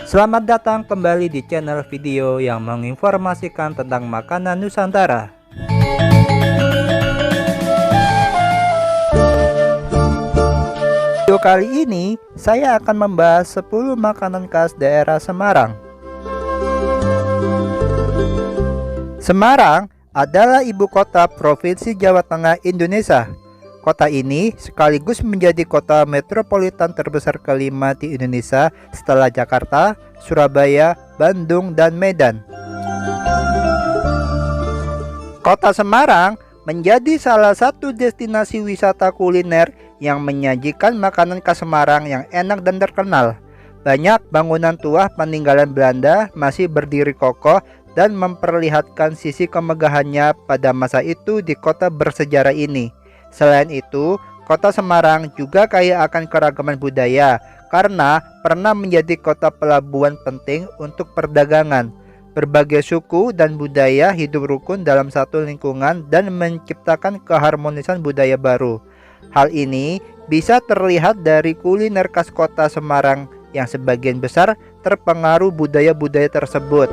Selamat datang kembali di channel video yang menginformasikan tentang makanan Nusantara. Video kali ini saya akan membahas 10 makanan khas daerah Semarang. Semarang adalah ibu kota Provinsi Jawa Tengah, Indonesia. Kota ini sekaligus menjadi kota metropolitan terbesar kelima di Indonesia setelah Jakarta, Surabaya, Bandung, dan Medan. Kota Semarang menjadi salah satu destinasi wisata kuliner yang menyajikan makanan khas Semarang yang enak dan terkenal. Banyak bangunan tua peninggalan Belanda masih berdiri kokoh dan memperlihatkan sisi kemegahannya pada masa itu di kota bersejarah ini. Selain itu, kota Semarang juga kaya akan keragaman budaya karena pernah menjadi kota pelabuhan penting untuk perdagangan. Berbagai suku dan budaya hidup rukun dalam satu lingkungan dan menciptakan keharmonisan budaya baru. Hal ini bisa terlihat dari kuliner khas kota Semarang yang sebagian besar terpengaruh budaya-budaya tersebut.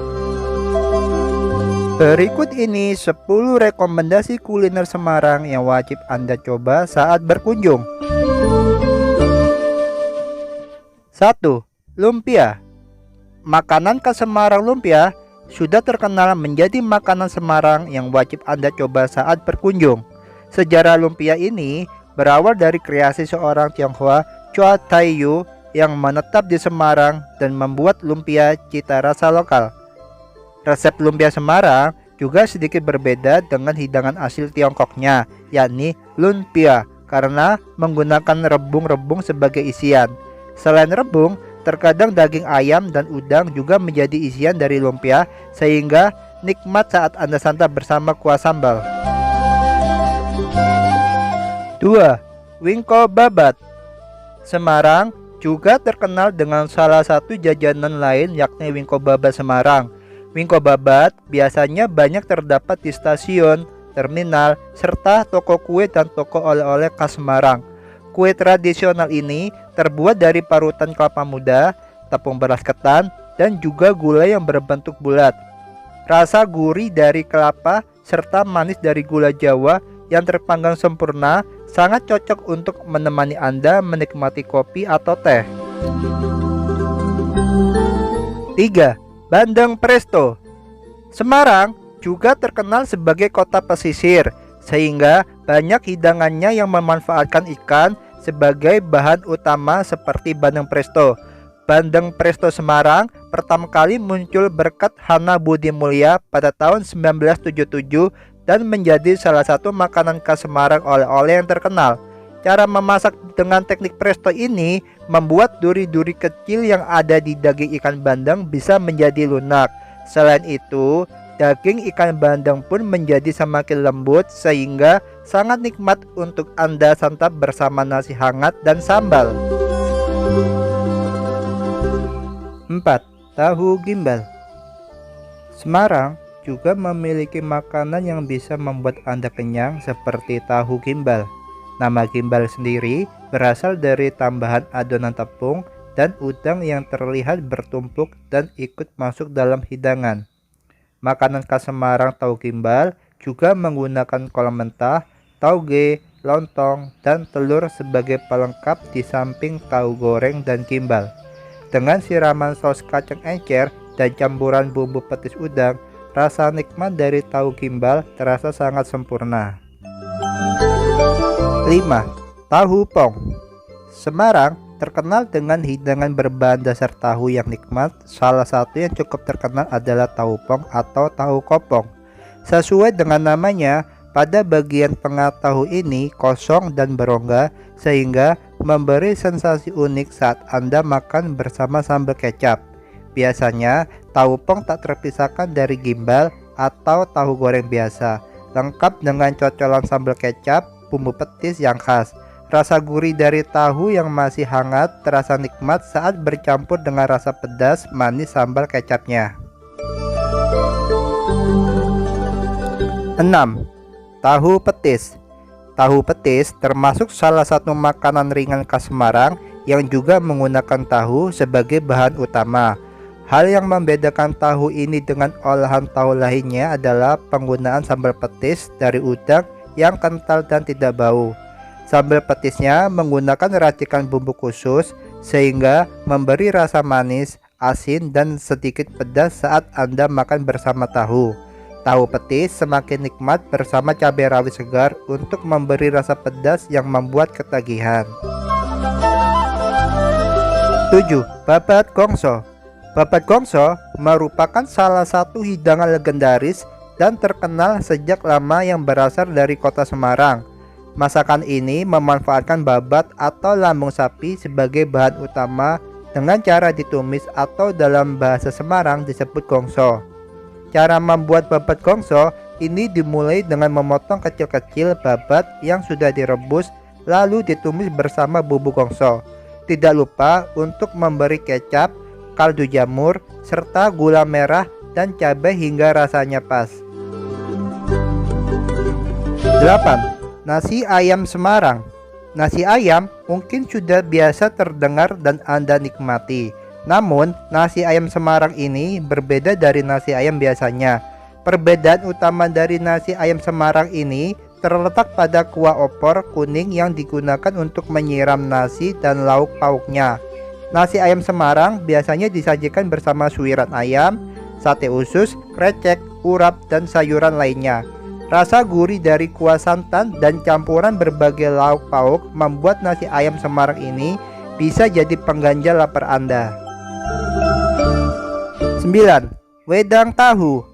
Berikut ini 10 rekomendasi kuliner Semarang yang wajib Anda coba saat berkunjung. 1. Lumpia. Makanan khas Semarang lumpia sudah terkenal menjadi makanan Semarang yang wajib Anda coba saat berkunjung. Sejarah lumpia ini berawal dari kreasi seorang Tionghoa, Chua Taiyu, yang menetap di Semarang dan membuat lumpia cita rasa lokal. Resep lumpia Semarang juga sedikit berbeda dengan hidangan asli Tiongkoknya, yakni lumpia, karena menggunakan rebung-rebung sebagai isian. Selain rebung, terkadang daging ayam dan udang juga menjadi isian dari lumpia, sehingga nikmat saat Anda santap bersama kuah sambal. 2. Wingko babat. Semarang juga terkenal dengan salah satu jajanan lain, yakni wingko babat Semarang. Wingko babat biasanya banyak terdapat di stasiun, terminal, serta toko kue dan toko oleh-oleh khas Semarang. Kue tradisional ini terbuat dari parutan kelapa muda, tepung beras ketan, dan juga gula yang berbentuk bulat. Rasa gurih dari kelapa serta manis dari gula Jawa yang terpanggang sempurna sangat cocok untuk menemani Anda menikmati kopi atau teh. 3. Bandeng Presto. Semarang juga terkenal sebagai kota pesisir, sehingga banyak hidangannya yang memanfaatkan ikan sebagai bahan utama seperti bandeng presto. Bandeng presto Semarang pertama kali muncul berkat Hana Budi Mulya pada tahun 1977 dan menjadi salah satu makanan khas Semarang oleh-oleh yang terkenal. Cara memasak dengan teknik presto ini membuat duri-duri kecil yang ada di daging ikan bandeng bisa menjadi lunak. Selain itu, daging ikan bandeng pun menjadi semakin lembut sehingga sangat nikmat untuk Anda santap bersama nasi hangat dan sambal. 4. Tahu gimbal. Semarang juga memiliki makanan yang bisa membuat Anda kenyang seperti tahu gimbal. Nama gimbal sendiri berasal dari tambahan adonan tepung dan udang yang terlihat bertumpuk dan ikut masuk dalam hidangan. Makanan khas Semarang tahu gimbal juga menggunakan kol mentah, tauge, lontong, dan telur sebagai pelengkap di samping tahu goreng dan gimbal. Dengan siraman saus kacang encer dan campuran bumbu petis udang, rasa nikmat dari tahu gimbal terasa sangat sempurna. 5. Tahu pong. Semarang terkenal dengan hidangan berbahan dasar tahu yang nikmat. Salah satu yang cukup terkenal adalah tahu pong atau tahu kopong. Sesuai dengan namanya, pada bagian tengah tahu ini kosong dan berongga sehingga memberi sensasi unik saat Anda makan bersama sambal kecap. Biasanya, tahu pong tak terpisahkan dari gimbal atau tahu goreng biasa, lengkap dengan cocolan sambal kecap, bumbu petis yang khas. Rasa gurih dari tahu yang masih hangat terasa nikmat saat bercampur dengan rasa pedas manis sambal kecapnya. 6. Tahu petis. Tahu petis termasuk salah satu makanan ringan khas Semarang yang juga menggunakan tahu sebagai bahan utama. Hal yang membedakan tahu ini dengan olahan tahu lainnya adalah penggunaan sambal petis dari udang yang kental dan tidak bau. Sambal petisnya menggunakan racikan bumbu khusus sehingga memberi rasa manis, asin, dan sedikit pedas saat Anda makan bersama tahu. Tahu petis semakin nikmat bersama cabai rawit segar untuk memberi rasa pedas yang membuat ketagihan. 7. Babat gongso. Babat gongso merupakan salah satu hidangan legendaris dan terkenal sejak lama yang berasal dari kota Semarang. Masakan ini memanfaatkan babat atau lambung sapi sebagai bahan utama dengan cara ditumis atau dalam bahasa Semarang disebut gongso. Cara membuat babat gongso ini dimulai dengan memotong kecil-kecil babat yang sudah direbus lalu ditumis bersama bumbu gongso. Tidak lupa untuk memberi kecap, kaldu jamur, serta gula merah dan cabai hingga rasanya pas. 8. Nasi ayam Semarang. Nasi ayam mungkin sudah biasa terdengar dan Anda nikmati. Namun, nasi ayam Semarang ini berbeda dari nasi ayam biasanya. Perbedaan utama dari nasi ayam Semarang ini terletak pada kuah opor kuning yang digunakan untuk menyiram nasi dan lauk pauknya. Nasi ayam Semarang biasanya disajikan bersama suiran ayam, sate usus, krecek, urap, dan sayuran lainnya. Rasa gurih dari kuah santan dan campuran berbagai lauk pauk membuat nasi ayam Semarang ini bisa jadi pengganjal lapar Anda. 9. Wedang tahu.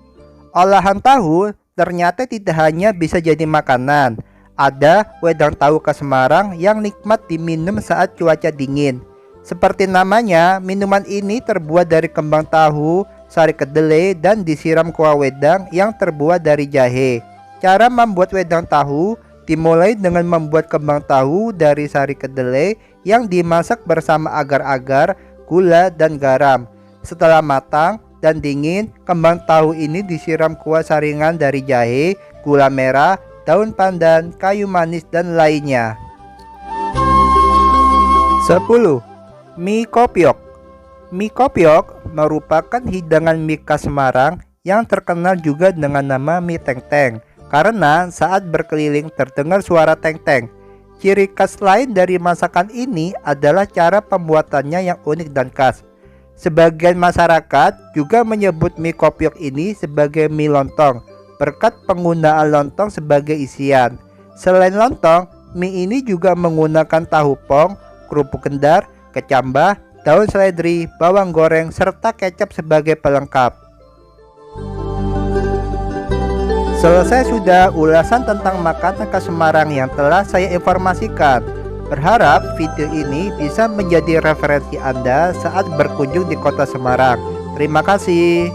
Olahan tahu ternyata tidak hanya bisa jadi makanan. Ada wedang tahu khas Semarang yang nikmat diminum saat cuaca dingin. Seperti namanya, minuman ini terbuat dari kembang tahu, sari kedelai, dan disiram kuah wedang yang terbuat dari jahe. Cara membuat wedang tahu dimulai dengan membuat kembang tahu dari sari kedelai yang dimasak bersama agar-agar, gula, dan garam. Setelah matang dan dingin, kembang tahu ini disiram kuah saringan dari jahe, gula merah, daun pandan, kayu manis, dan lainnya. 10. Mie kopiok. Mie kopiok merupakan hidangan mie khas Semarang yang terkenal juga dengan nama mie teng-teng karena saat berkeliling terdengar suara teng-teng. Ciri khas lain dari masakan ini adalah cara pembuatannya yang unik dan khas. Sebagian masyarakat juga menyebut mie kopiok ini sebagai mie lontong berkat penggunaan lontong sebagai isian. Selain lontong, mie ini juga menggunakan tahu pong, kerupuk kendar, kecambah, daun seledri, bawang goreng, serta kecap sebagai pelengkap. Selesai sudah ulasan tentang makanan khas Semarang yang telah saya informasikan. Berharap video ini bisa menjadi referensi Anda saat berkunjung di kota Semarang. Terima kasih.